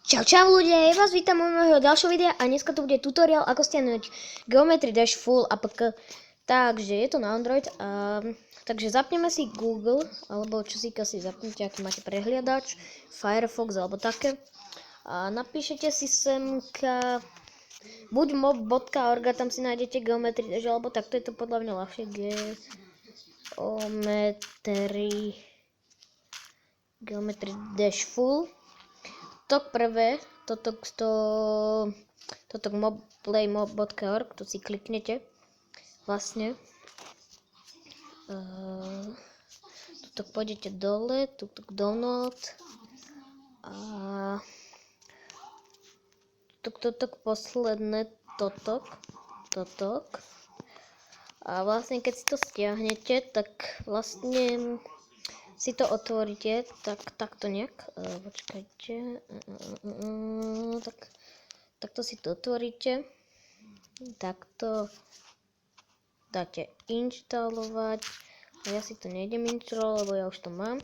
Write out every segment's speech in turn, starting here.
Čau ľudia, ja vás vítam u môjho ďalšieho videa a dneska tu bude tutoriál ako stiahnuť Geometry Dash Full APK. Takže je to na Android takže zapneme si Google alebo čo si zapnete, aký máte prehliadač, Firefox alebo také. A napíšete si semka buď mob.org a tam si nájdete Geometry Dash alebo takto je to podľa mňa ľahšie Geometry Dash Full. To prvé, toto playmob.org, to si kliknete vlastne. Tuto pôjdete dole, tuto download a toto posledné toto a vlastne keď si to stiahnete, tak vlastne si to otvoríte, takto nejak, počkajte, takto si to otvoríte, takto dáte inštalovať, ja si to nejdem inštalovať, lebo ja už to mám,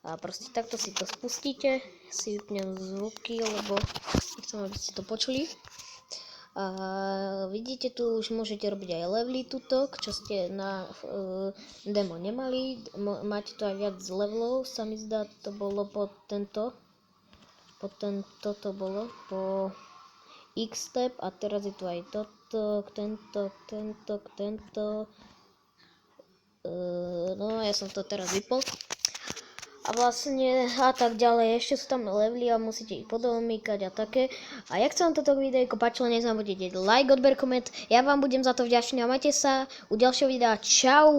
a proste takto si to spustíte, si vypnem zvuky, lebo nechcem, aby ste to počuli. A vidíte, tu už môžete robiť aj levely tuto, čo ste na demo nemali. Máte tu aj viac levelov, sa mi zdá, to bolo po X-step a teraz je tu aj tento. No ja som to teraz vypol. A vlastne a tak ďalej, ešte sú tam levely a musíte ich podomýkať a také. A jak sa vám toto videjko páčilo, nezabudnite like, odber, koment. Ja vám budem za to vďačný a majte sa u ďalšieho videa. Čau!